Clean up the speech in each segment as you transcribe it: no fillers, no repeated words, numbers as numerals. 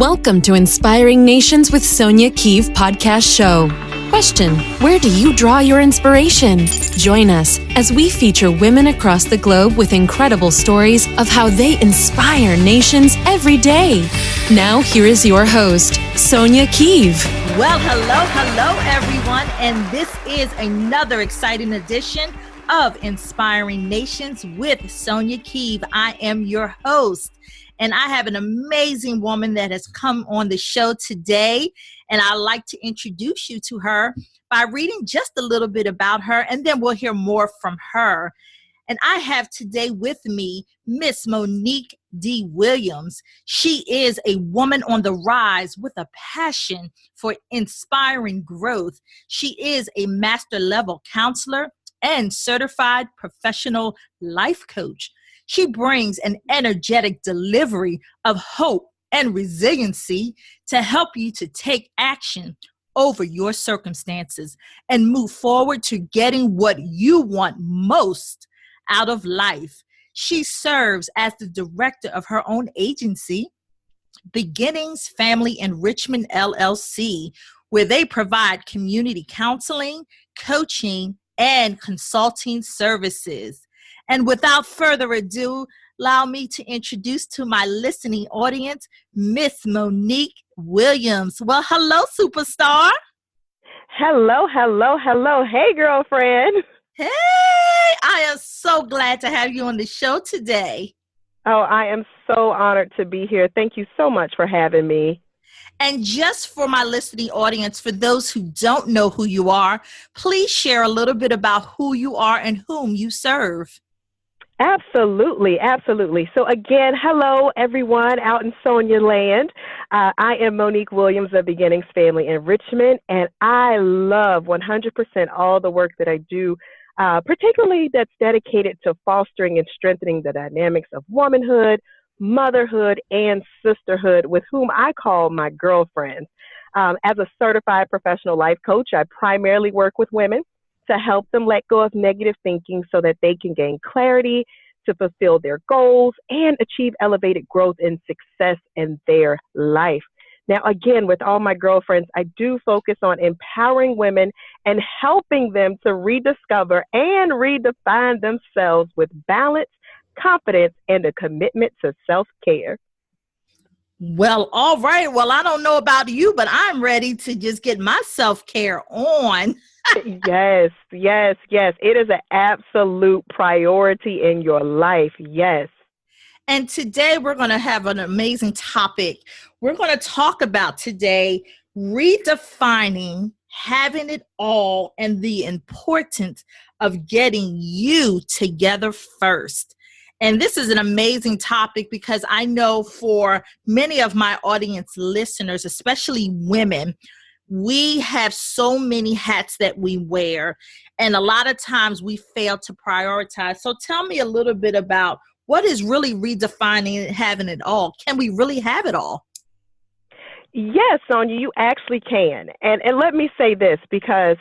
Welcome to Inspiring Nations with Sonia Keeve podcast show. Question: where do you draw your inspiration? Join us as we feature women across the globe with incredible stories of how they inspire nations every day. Now, here is your host, Sonia Keeve. Well, hello, everyone. And this is another exciting edition of Inspiring Nations with Sonia Keeve. I am your host. And I have an amazing woman that has come on the show today. And I'd like to introduce you to her by reading just a little bit about her, and then we'll hear more from her. And I have today with me Miss Monique D. Williams. She is a woman on the rise with a passion for inspiring growth. She is a master level counselor and certified professional life coach. She brings an energetic delivery of hope and resiliency to help you to take action over your circumstances and move forward to getting what you want most out of life. She serves as the director of her own agency, Beginnings Family Enrichment LLC, where they provide community counseling, coaching, and consulting services. And without further ado, allow me to introduce to my listening audience, Miss Monique Williams. Well, hello, superstar. Hello. Hey, girlfriend. Hey, I am so glad to have you on the show today. Oh, I am so honored to be here. Thank you so much for having me. And just for my listening audience, for those who don't know who you are, please share a little bit about who you are and whom you serve. Absolutely. So again, hello, everyone out in Sonia land. I am Monique Williams of Beginnings Family Enrichment, and I love 100% all the work that I do, particularly that's dedicated to fostering and strengthening the dynamics of womanhood, motherhood, and sisterhood, with whom I call my girlfriends. As a certified professional life coach, I primarily work with women to help them let go of negative thinking so that they can gain clarity to fulfill their goals and achieve elevated growth and success in their life. Now, again, with all my girlfriends, I do focus on empowering women and helping them to rediscover and redefine themselves with balance, confidence, and a commitment to self-care. Well, all right. Well, I don't know about you, but I'm ready to just get my self-care on. Yes. It is an absolute priority in your life. Yes. And today we're going to have an amazing topic. We're going to talk about today redefining having it all and the importance of getting you together first. And this is an amazing topic because I know for many of my audience listeners, especially women, we have so many hats that we wear, and a lot of times we fail to prioritize. So tell me a little bit about what is really redefining having it all. Can we really have it all? Yes, Sonia, you actually can. And let me say this because,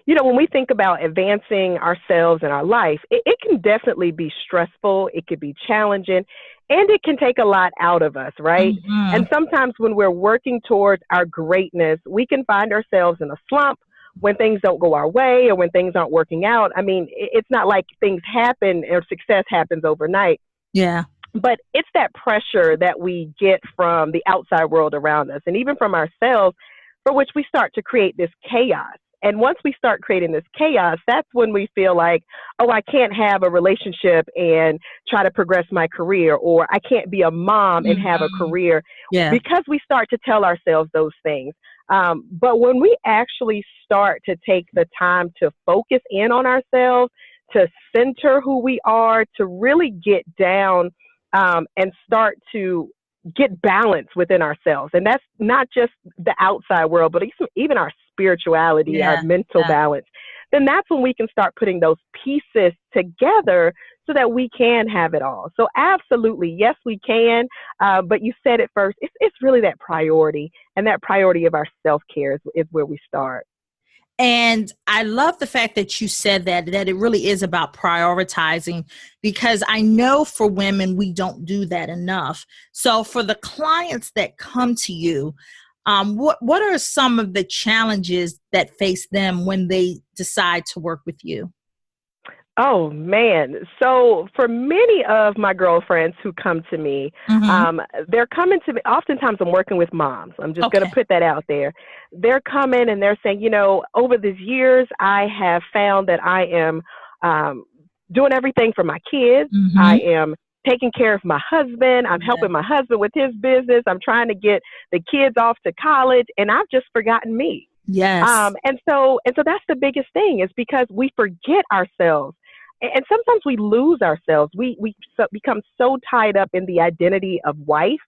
when we think about advancing ourselves in our life, it can definitely be stressful. It could be challenging, and it can take a lot out of us, right? Mm-hmm. And sometimes when we're working towards our greatness, we can find ourselves in a slump when things don't go our way or when things aren't working out. I mean, it's not like things happen or success happens overnight. Yeah. But it's that pressure that we get from the outside world around us and even from ourselves, for which we start to create this chaos. And once we start creating this chaos, that's when we feel like, oh, I can't have a relationship and try to progress my career, or I can't be a mom and have a career, because we start to tell ourselves those things. But when we actually start to take the time to focus in on ourselves, to center who we are, to really get down and start to get balance within ourselves. And that's not just the outside world, but even our spirituality, our mental balance. Then that's when we can start putting those pieces together so that we can have it all. So absolutely, yes, we can. But you said it first, it's really that priority, and that priority of our self-care is where we start. And I love the fact that you said that it really is about prioritizing, because I know for women, we don't do that enough. So for the clients that come to you, what are some of the challenges that face them when they decide to work with you? Oh man. So for many of my girlfriends who come to me, they're coming to me. Oftentimes I'm working with moms. I'm just going to put that out there. They're coming and they're saying, over these years, I have found that I am doing everything for my kids. I am taking care of my husband. I'm helping my husband with his business. I'm trying to get the kids off to college, and I've just forgotten me. Yes. And so that's the biggest thing, is because we forget ourselves. And sometimes we lose ourselves. We become so tied up in the identity of wife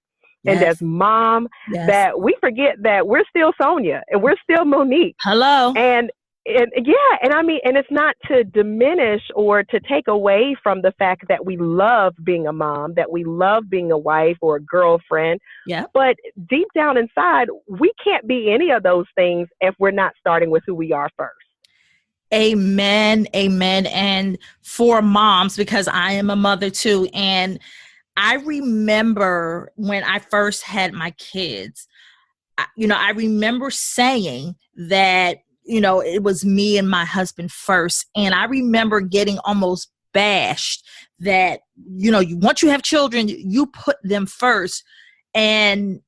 and as mom that we forget that we're still Sonia and we're still Monique. Hello. And I mean, and it's not to diminish or to take away from the fact that we love being a mom, that we love being a wife or a girlfriend. Yeah. But deep down inside, we can't be any of those things if we're not starting with who we are first. Amen. Amen. And for moms, because I am a mother too. And I remember when I first had my kids, I remember saying that, it was me and my husband first. And I remember getting almost bashed that, once you have children, you put them first. And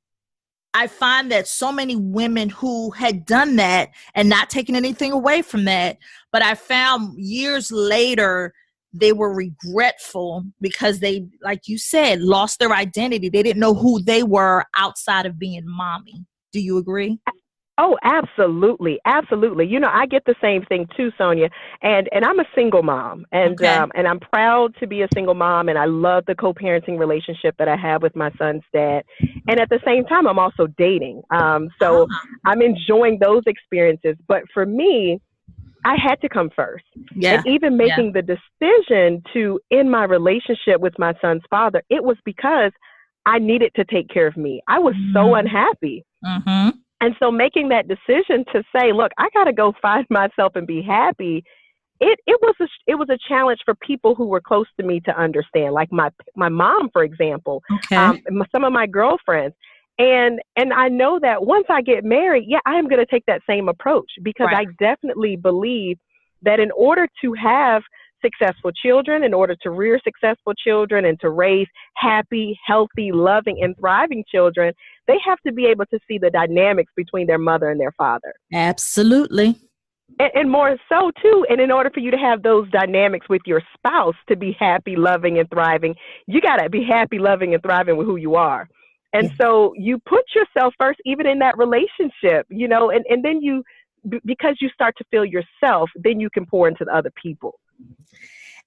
I find that so many women who had done that, and not taking anything away from that, but I found years later, they were regretful because they, like you said, lost their identity. They didn't know who they were outside of being mommy. Do you agree? Oh, absolutely. Absolutely. I get the same thing too, Sonia. And I'm a single mom, and I'm proud to be a single mom. And I love the co-parenting relationship that I have with my son's dad. And at the same time, I'm also dating. So I'm enjoying those experiences. But for me, I had to come first. Yeah. And even making the decision to end my relationship with my son's father, it was because I needed to take care of me. I was so unhappy. And so making that decision to say, look, I got to go find myself and be happy. It was a challenge for people who were close to me to understand, like my mom, for example, some of my girlfriends. And I know that once I get married, I am going to take that same approach, because I definitely believe that in order to have successful children, in order to rear successful children and to raise happy, healthy, loving, and thriving children, they have to be able to see the dynamics between their mother and their father. Absolutely. And more so too, and in order for you to have those dynamics with your spouse to be happy, loving, and thriving, you got to be happy, loving, and thriving with who you are. And so you put yourself first, even in that relationship, and then because you start to feel yourself, then you can pour into the other people.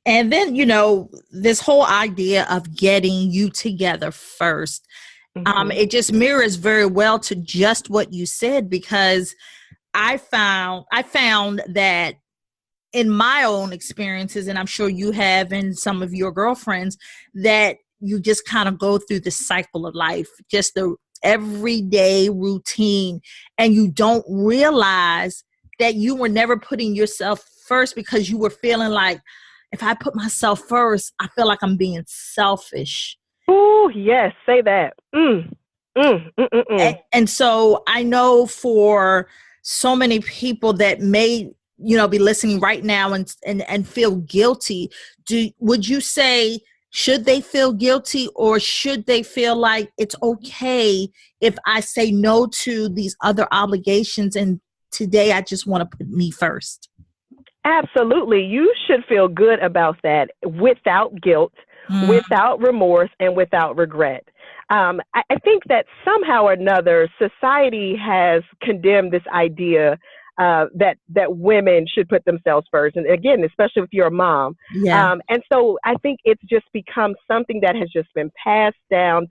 And then, this whole idea of getting you together first, it just mirrors very well to just what you said, because I found that in my own experiences, and I'm sure you have in some of your girlfriends, that you just kind of go through the cycle of life, just the everyday routine, and you don't realize that you were never putting yourself first, because you were feeling like, if I put myself first, I feel like I'm being selfish. Oh, yes, say that. And so I know for so many people that may, be listening right now and feel guilty, would you say, should they feel guilty, or should they feel like it's okay if I say no to these other obligations and today I just want to put me first? Absolutely. You should feel good about that without guilt, without remorse, and without regret. I think that somehow or another, society has condemned this idea that women should put themselves first. And again, especially if you're a mom. Yeah. And so I think it's just become something that has just been passed down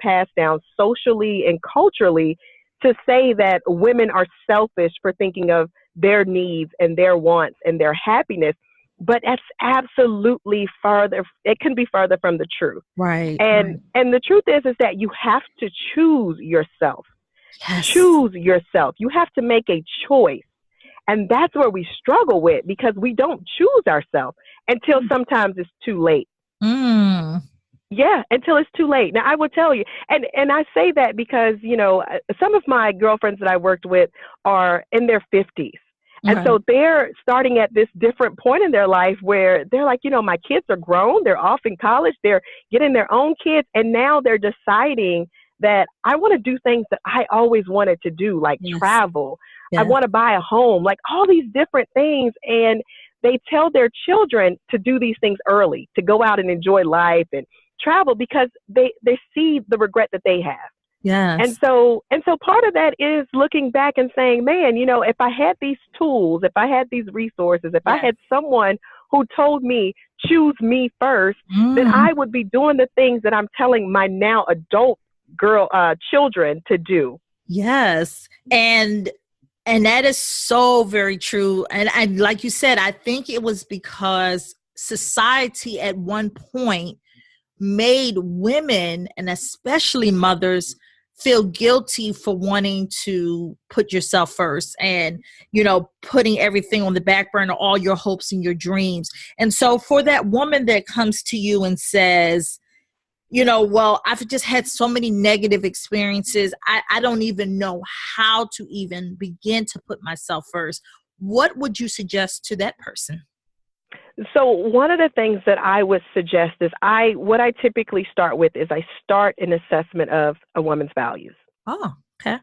socially and culturally, to say that women are selfish for thinking of their needs and their wants and their happiness. But that's absolutely it can be further from the truth. Right. And the truth is that you have to choose yourself. Yes. Choose yourself. You have to make a choice. And that's where we struggle with, because we don't choose ourselves until sometimes it's too late. Mm. Yeah, until it's too late. Now, I will tell you, and I say that because, some of my girlfriends that I worked with are in their 50s. And Right. so they're starting at this different point in their life where they're like, my kids are grown, they're off in college, they're getting their own kids, and now they're deciding that I want to do things that I always wanted to do, like Yes. travel. I Yes. want to buy a home, like all these different things. And they tell their children to do these things early, to go out and enjoy life and travel, because they see the regret that they have. Yes. And so part of that is looking back and saying, man, if I had these tools, if I had these resources, if I had someone who told me, choose me first, then I would be doing the things that I'm telling my now adult children to do. Yes. And that is so very true. And like you said, I think it was because society at one point made women, and especially mothers, feel guilty for wanting to put yourself first and, putting everything on the back burner, all your hopes and your dreams. And so for that woman that comes to you and says, well, I've just had so many negative experiences, I don't even know how to even begin to put myself first. What would you suggest to that person? So one of the things that I would suggest is what I typically start with is I start an assessment of a woman's values. Oh, okay.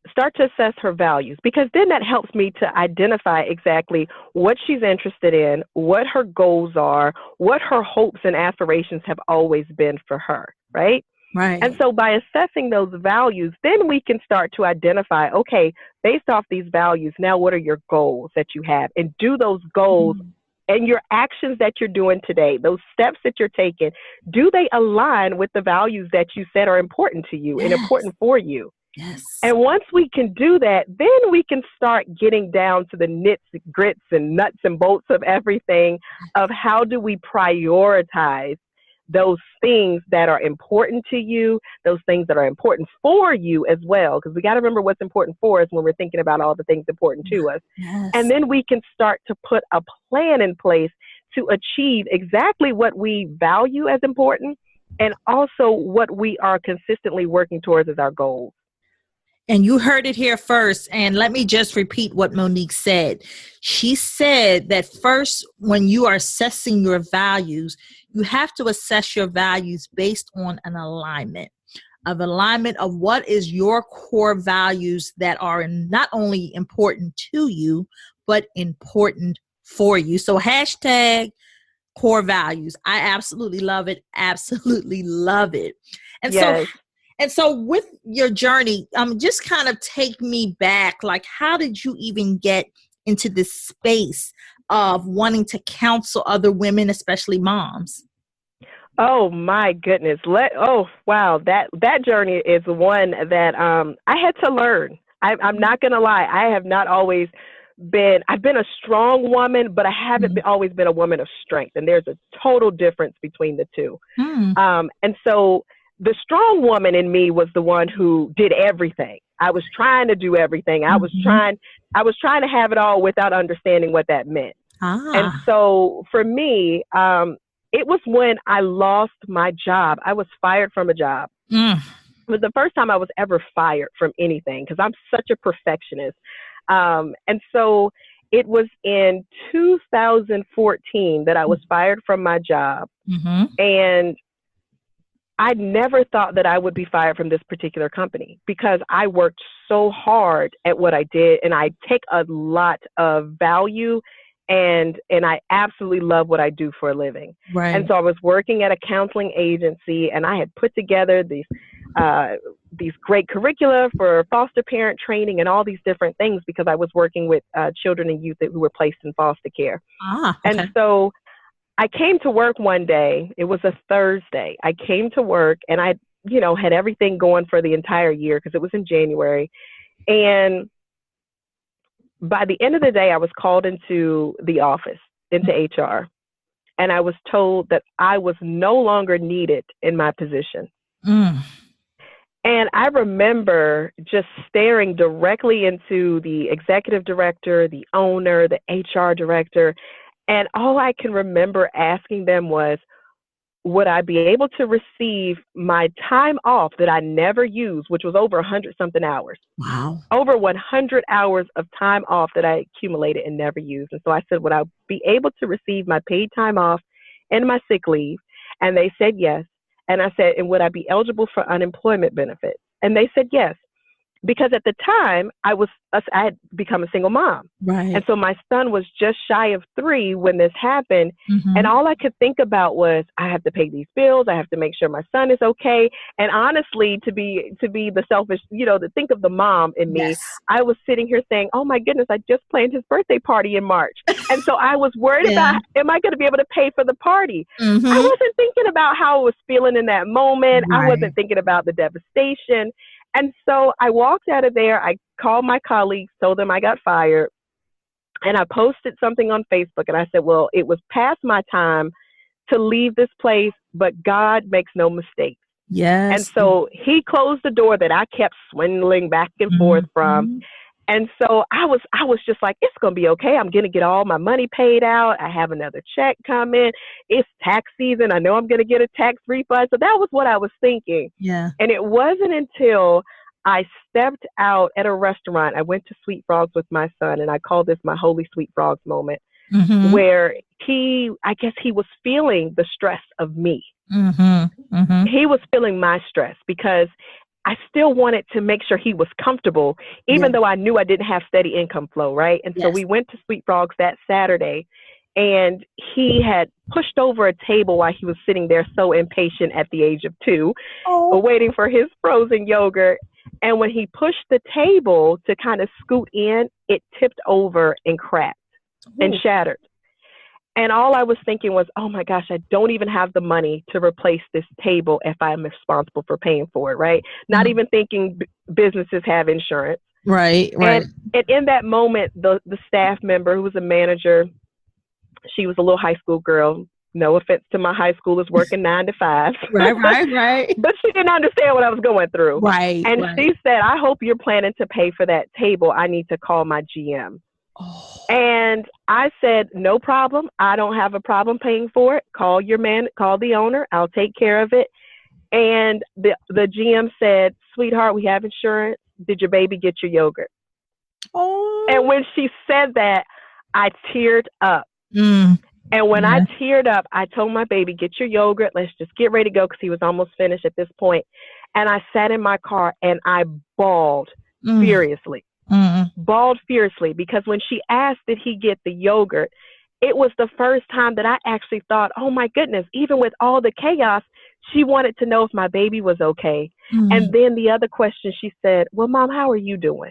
Start to assess her values, because then that helps me to identify exactly what she's interested in, what her goals are, what her hopes and aspirations have always been for her, right? Right. And so by assessing those values, then we can start to identify, okay, based off these values, now what are your goals that you have? And do those goals and your actions that you're doing today, those steps that you're taking, do they align with the values that you said are important to you and important for you? Yes. And once we can do that, then we can start getting down to the nits, grits, and nuts and bolts of everything, of how do we prioritize those things that are important to you, those things that are important for you as well, because we got to remember what's important for us when we're thinking about all the things important to us. Yes. And then we can start to put a plan in place to achieve exactly what we value as important, and also what we are consistently working towards as our goals. And you heard it here first. And let me just repeat what Monique said. She said that first, when you are assessing your values, you have to assess your values based on an alignment of what is your core values that are not only important to you, but important for you. So hashtag core values. I absolutely love it. Absolutely love it. And Yes. so with your journey, just kind of take me back. Like, how did you even get into this space of wanting to counsel other women, especially moms? Oh my goodness. Wow. That journey is one that I had to learn. I'm not going to lie. I have not always I've been a strong woman, but I haven't always been a woman of strength. And there's a total difference between the two. And so the strong woman in me was the one who did everything. I was trying to do everything. I was trying to have it all without understanding what that meant. And so for me, it was when I lost my job. I was fired from a job. It was the first time I was ever fired from anything, because I'm such a perfectionist. And so it was in 2014 that I was fired from my job. And I never thought that I would be fired from this particular company, because I worked so hard at what I did, and I take a lot of value, and I absolutely love what I do for a living. Right. And so I was working at a counseling agency, and I had put together these great curricula for foster parent training and all these different things, because I was working with children and youth who were placed in foster care. Okay. And so I came to work one day. It was a Thursday. I came to work, and I, had everything going for the entire year, because it was in January. And by the end of the day, I was called into the office, into HR, and I was told that I was no longer needed in my position. And I remember just staring directly into the executive director, the owner, the HR director. And all I can remember asking them was, would I be able to receive my time off that I never used, which was over 100 something hours? Wow. Over 100 hours of time off that I accumulated and never used. And so I said, would I be able to receive my paid time off and my sick leave? And they said yes. And I said, and would I be eligible for unemployment benefits? And they said yes. Because at the time I had become a single mom. Right. And so my son was just shy of 3 when this happened. Mm-hmm. And all I could think about was, I have to pay these bills. I have to make sure my son is okay. And honestly, to be the selfish, to think of the mom in me, Yes. I was sitting here saying, oh my goodness, I just planned his birthday party in March. And so I was worried about, am I going to be able to pay for the party? Mm-hmm. I wasn't thinking about how I was feeling in that moment. Right. I wasn't thinking about the devastation. And so I walked out of there. I called my colleagues, told them I got fired. And I posted something on Facebook. And I said, well, it was past my time to leave this place, but God makes no mistakes. Yes. And so he closed the door that I kept swindling back and forth from. And so I was just like, it's going to be okay. I'm going to get all my money paid out. I have another check coming. It's tax season. I know I'm going to get a tax refund. So that was what I was thinking. Yeah. And it wasn't until I stepped out at a restaurant. I went to Sweet Frogs with my son, and I call this my Holy Sweet Frogs moment, where I guess he was feeling the stress of me. He was feeling my stress because I still wanted to make sure he was comfortable, even though I knew I didn't have steady income flow, right? And so we went to Sweet Frogs that Saturday, and he had pushed over a table while he was sitting there so impatient at the age of 2, waiting for his frozen yogurt. And when he pushed the table to kind of scoot in, it tipped over and cracked and shattered. And all I was thinking was, oh my gosh, I don't even have the money to replace this table if I'm responsible for paying for it, right? Not even thinking businesses have insurance. Right. And in that moment, the staff member who was a manager, she was a little high school girl. No offense to my high schoolers working 9 to 5. Right. But she didn't understand what I was going through. Right. And she said, I hope you're planning to pay for that table. I need to call my GM. And I said, no problem. I don't have a problem paying for it. Call the owner. I'll take care of it. And the GM said, sweetheart, we have insurance. Did your baby get your yogurt? And when she said that, I teared up. And when I teared up, I told my baby, get your yogurt. Let's just get ready to go, because he was almost finished at this point. And I sat in my car and I bawled furiously. Bawled furiously, because when she asked, did he get the yogurt, it was the first time that I actually thought, oh my goodness, even with all the chaos, she wanted to know if my baby was okay. And then the other question, she said, well, Mom, how are you doing?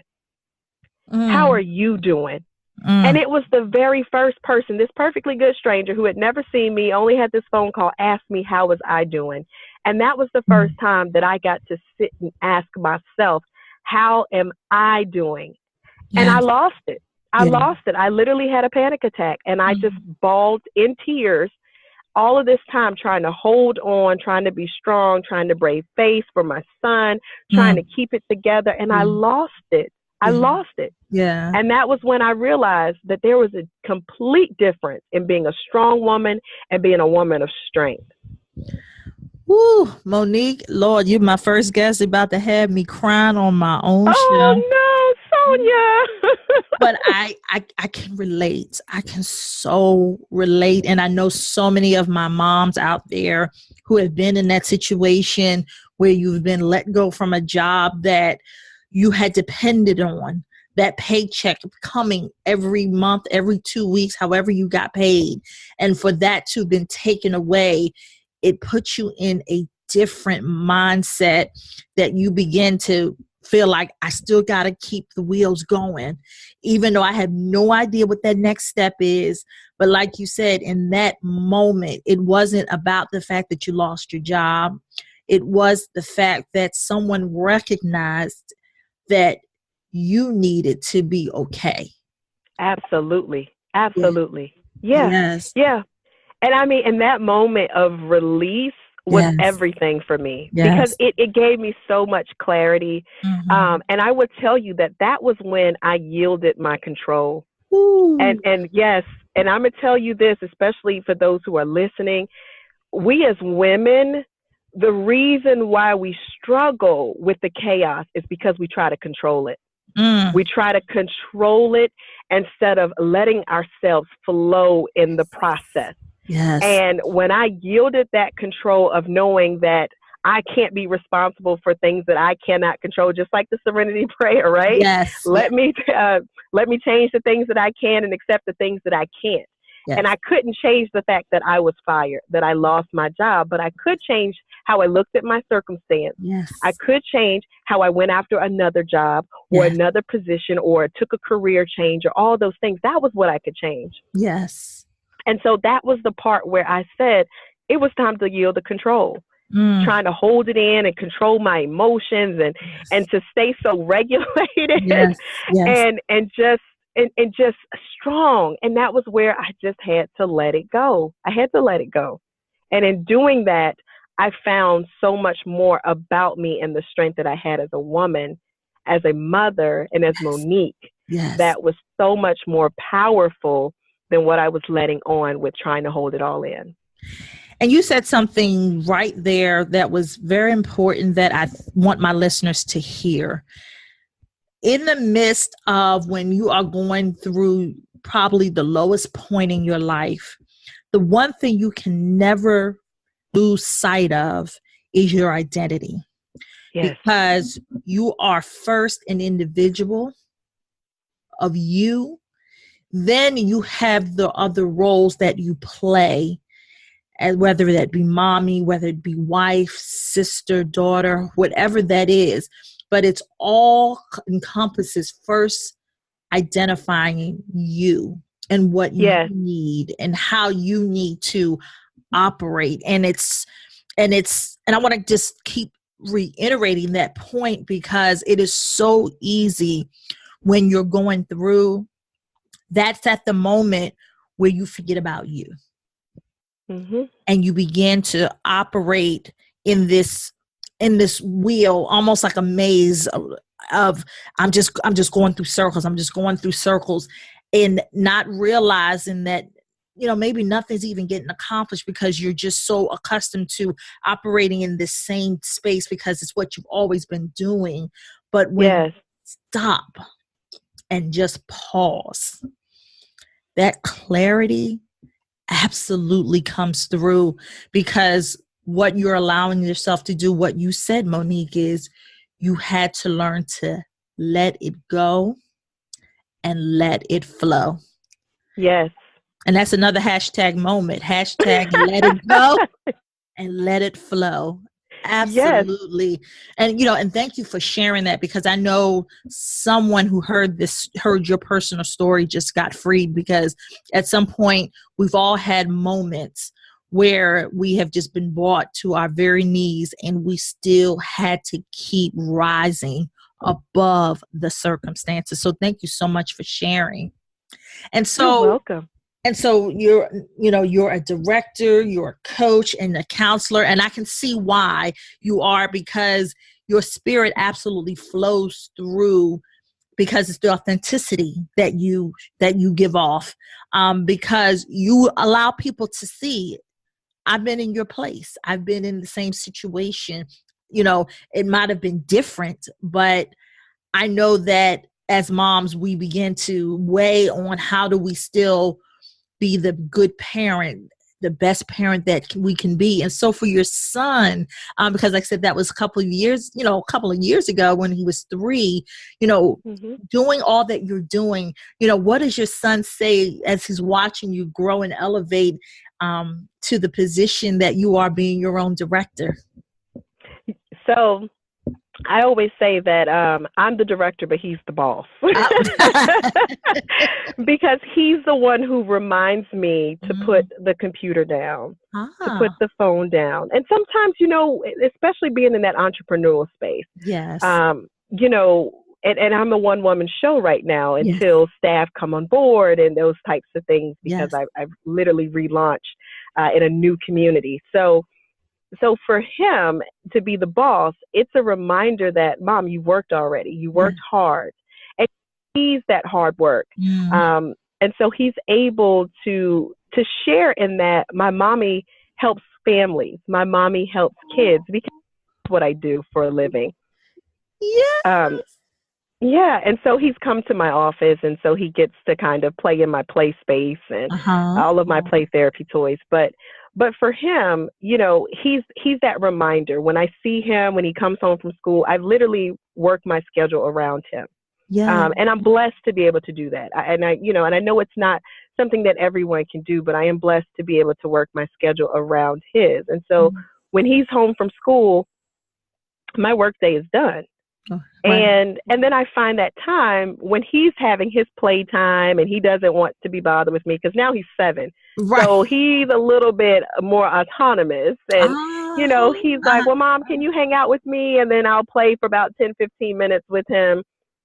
How are you doing? And it was the very first person, this perfectly good stranger who had never seen me, only had this phone call, asked me, how was I doing? And that was the first time that I got to sit and ask myself, how am I doing? And I lost it. I lost it. I literally had a panic attack, and I just bawled in tears all of this time, trying to hold on, trying to be strong, trying to brave face for my son, trying to keep it together. And I lost it. I lost it. Yeah. And that was when I realized that there was a complete difference in being a strong woman and being a woman of strength. Woo, Monique, Lord, you're my first guest, about to have me crying on my own show. Oh no, Sonia. But I can relate. I can so relate. And I know so many of my moms out there who have been in that situation where you've been let go from a job that you had depended on, that paycheck coming every month, every 2 weeks, however you got paid. And for that to have been taken away, it puts you in a different mindset that you begin to feel like, I still got to keep the wheels going, even though I have no idea what that next step is. But like you said, in that moment, it wasn't about the fact that you lost your job. It was the fact that someone recognized that you needed to be okay. Absolutely. Absolutely. Yeah. Yes. Yeah. And I mean, in that moment of release, was everything for me because it gave me so much clarity. And I would tell you that was when I yielded my control. And yes, and I'm going to tell you this, especially for those who are listening, we as women, the reason why we struggle with the chaos is because we try to control it. We try to control it instead of letting ourselves flow in the process. And when I yielded that control of knowing that I can't be responsible for things that I cannot control, just like the serenity prayer, right? Let me change the things that I can and accept the things that I can't. And I couldn't change the fact that I was fired, that I lost my job, but I could change how I looked at my circumstance. I could change how I went after another job or another position or took a career change or all those things. That was what I could change. And so that was the part where I said it was time to yield the control. Trying to hold it in and control my emotions and to stay so regulated and just strong. And that was where I just had to let it go. I had to let it go. And in doing that, I found so much more about me and the strength that I had as a woman, as a mother, and as Monique, that was so much more powerful than what I was letting on with trying to hold it all in. And you said something right there that was very important that I want my listeners to hear. In the midst of when you are going through probably the lowest point in your life, the one thing you can never lose sight of is your identity. Because you are first an individual of you. Then you have the other roles that you play, and whether that be mommy, whether it be wife, sister, daughter, whatever that is. But it's all encompasses first identifying you and what you need and how you need to operate. And I want to just keep reiterating that point because it is so easy when you're going through. That's at the moment where you forget about you. And you begin to operate in this wheel, almost like a maze of I'm just going through circles. I'm just going through circles and not realizing that, maybe nothing's even getting accomplished because you're just so accustomed to operating in this same space because it's what you've always been doing. But when you stop and just pause, that clarity absolutely comes through, because what you're allowing yourself to do, what you said, Monique, is you had to learn to let it go and let it flow. And that's another hashtag moment. Hashtag let it go and let it flow. Absolutely. And, and thank you for sharing that, because I know someone who heard your personal story just got freed, because at some point we've all had moments where we have just been brought to our very knees and we still had to keep rising above the circumstances. So thank you so much for sharing. And so you're welcome. And so you're a director, you're a coach and a counselor, and I can see why you are, because your spirit absolutely flows through, because it's the authenticity that you give off, because you allow people to see, I've been in your place. I've been in the same situation. It might have been different, but I know that as moms, we begin to weigh on how do we still be the good parent, the best parent that we can be. And so for your son, because like I said, that was a couple of years ago when he was 3, doing all that you're doing, what does your son say as he's watching you grow and elevate to the position that you are, being your own director? So I always say that I'm the director, but he's the boss. Because he's the one who reminds me to put the computer down, to put the phone down. And sometimes, especially being in that entrepreneurial space, and I'm a one-woman show right now until staff come on board and those types of things, because I've literally relaunched in a new community. So So for him to be the boss, it's a reminder that, Mom, you worked already. You worked hard. And he's that hard work. And so he's able to share in that. My mommy helps families. My mommy helps kids, because that's what I do for a living. Yeah. And so he's come to my office, and so he gets to kind of play in my play space and all of my play therapy toys. But for him, you know, he's that reminder. When I see him, when he comes home from school, I literally work my schedule around him. And I'm blessed to be able to do that. I know it's not something that everyone can do, but I am blessed to be able to work my schedule around his. And so when he's home from school, my work day is done. And then I find that time when he's having his play time and he doesn't want to be bothered with me, because now he's 7. So he's a little bit more autonomous. And, you know, he's like, well, Mom, can you hang out with me? And then I'll play for about 10, 15 minutes with him.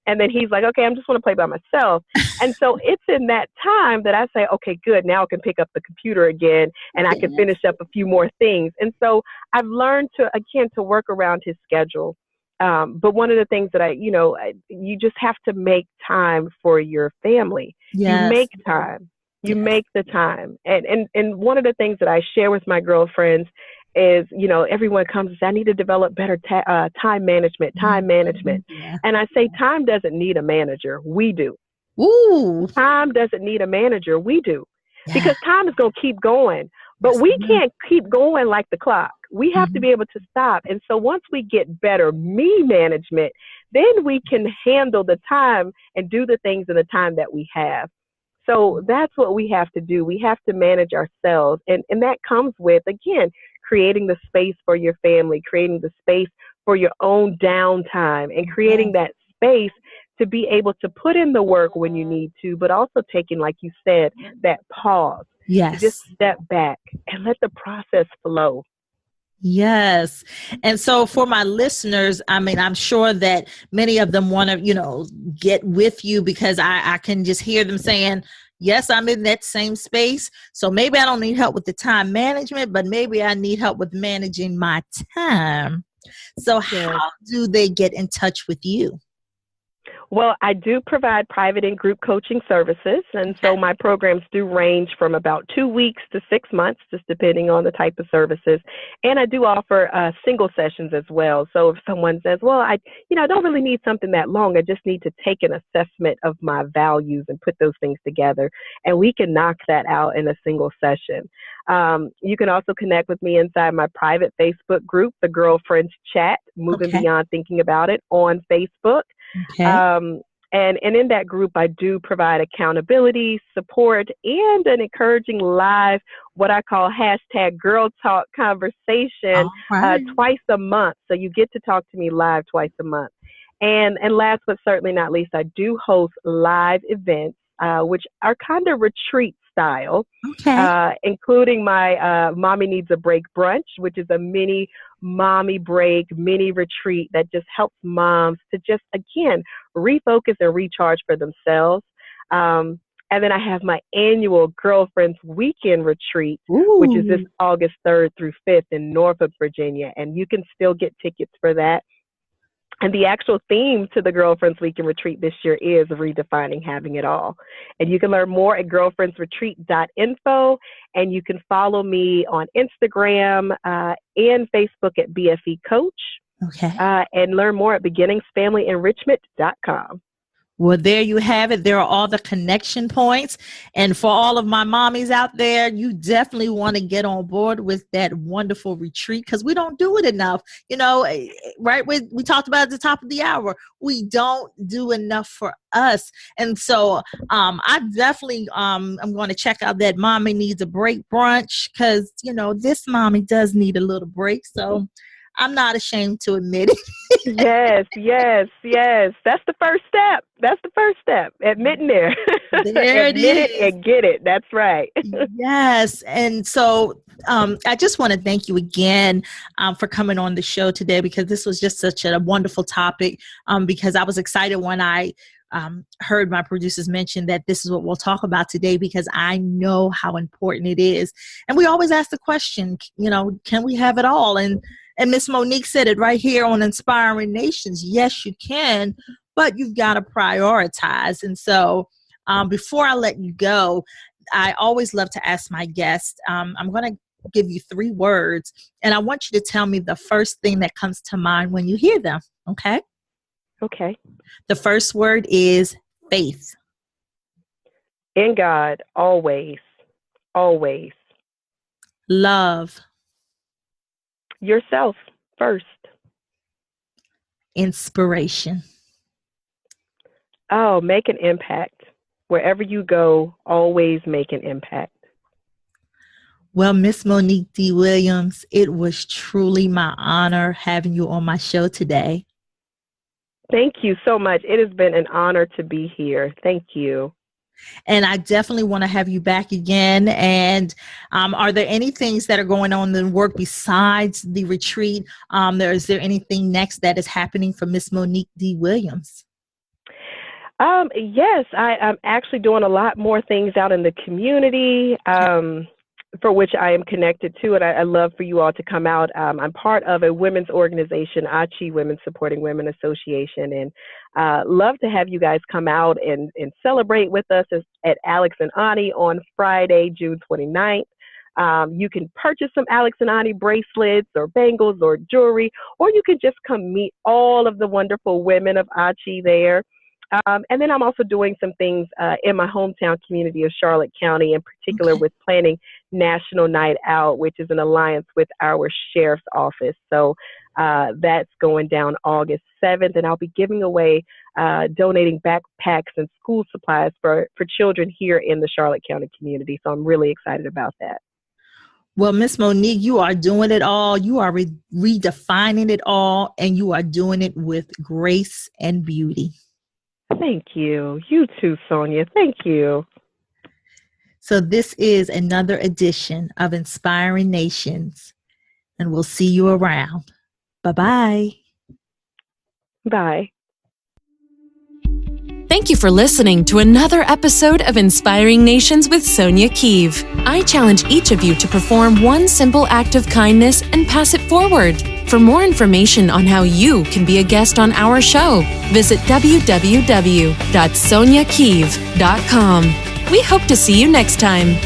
And then he's like, okay, I just want to play by myself. And so it's in that time that I say, okay, good. Now I can pick up the computer again and I can finish up a few more things. And so I've learned to work around his schedule. But one of the things that you just have to make time for your family. You make time. You make the time. And one of the things that I share with my girlfriends is, you know, everyone comes and says, I need to develop better time management. And I say, time doesn't need a manager. We do. Time doesn't need a manager. We do. Because time is going to keep going. But we can't keep going like the clock. We have to be able to stop. And so once we get better me management, then we can handle the time and do the things in the time that we have. So that's what we have to do. We have to manage ourselves. And that comes with, again, creating the space for your family, creating the space for your own downtime, and creating that space to be able to put in the work when you need to, but also taking, like you said, that pause. To just step back and let the process flow. Yes. And so for my listeners, I mean, I'm sure that many of them want to, you know, get with you, because I can just hear them saying, yes, I'm in that same space. So maybe I don't need help with the time management, but maybe I need help with managing my time. So how do they get in touch with you? Well, I do provide private and group coaching services. And so my programs do range from about 2 weeks to 6 months, just depending on the type of services. And I do offer single sessions as well. So if someone says, well, I don't really need something that long. I just need to take an assessment of my values and put those things together. And we can knock that out in a single session. You can also connect with me inside my private Facebook group, the Girlfriends Chat, Moving Beyond Thinking About It, on Facebook. And in that group, I do provide accountability, support, and an encouraging live, what I call #Girl Talk conversation twice a month. So you get to talk to me live twice a month. And last but certainly not least, I do host live events, which are kind of retreat style, including my Mommy Needs a Break brunch, which is a mini mommy break, mini retreat that just helps moms to just, again, refocus and recharge for themselves. And then I have my annual Girlfriends Weekend Retreat, which is this August 3rd through 5th in Norfolk, Virginia. And you can still get tickets for that. And the actual theme to the Girlfriends Weekend Retreat this year is redefining having it all. And you can learn more at girlfriendsretreat.info. And you can follow me on Instagram and Facebook at BFE Coach. And learn more at beginningsfamilyenrichment.com. Well, there you have it. There are all the connection points. And for all of my mommies out there, you definitely want to get on board with that wonderful retreat, because we don't do it enough. You know, right? We talked about at the top of the hour. We don't do enough for us. And so I definitely I'm going to check out that Mommy Needs a Break brunch, because, you know, this mommy does need a little break. So I'm not ashamed to admit it. Yes. That's the first step. Admitting there. There it is. Admit it and get it. That's right. Yes. And so I just want to thank you again for coming on the show today, because this was just such a wonderful topic, because I was excited when I heard my producers mention that this is what we'll talk about today, because I know how important it is. And we always ask the question, can we have it all? And Miss Monique said it right here on Inspiring Nations. Yes, you can, but you've got to prioritize. And so before I let you go, I always love to ask my guests, I'm going to give you 3 words, and I want you to tell me the first thing that comes to mind when you hear them. Okay? Okay. The first word is faith. In God, always, always. Love. Yourself first. Inspiration. Oh, make an impact. Wherever you go, always make an impact. Well, Miss Monique D. Williams, it was truly my honor having you on my show today. Thank you so much. It has been an honor to be here. Thank you. And I definitely want to have you back again. And are there any things that are going on in the work besides the retreat? Is there anything next that is happening for Miss Monique D. Williams? Yes, I'm actually doing a lot more things out in the community. For which I am connected to, and I love for you all to come out. I'm part of a women's organization, ACHI, Women Supporting Women Association, and love to have you guys come out and celebrate with us at Alex and Ani on Friday, June 29th. You can purchase some Alex and Ani bracelets or bangles or jewelry, or you can just come meet all of the wonderful women of ACHI there. And then I'm also doing some things in my hometown community of Charlotte County, in particular with planning National Night Out, which is an alliance with our sheriff's office. So that's going down August 7th, and I'll be giving away, donating backpacks and school supplies for children here in the Charlotte County community. So I'm really excited about that. Well, Miss Monique, you are doing it all. You are redefining it all, and you are doing it with grace and beauty. Thank you. You too, Sonia. Thank you. So this is another edition of Inspiring Nations, and we'll see you around. Bye-bye. Bye. Thank you for listening to another episode of Inspiring Nations with Sonia Keeve. I challenge each of you to perform one simple act of kindness and pass it forward. For more information on how you can be a guest on our show, visit www.soniakeeve.com. We hope to see you next time.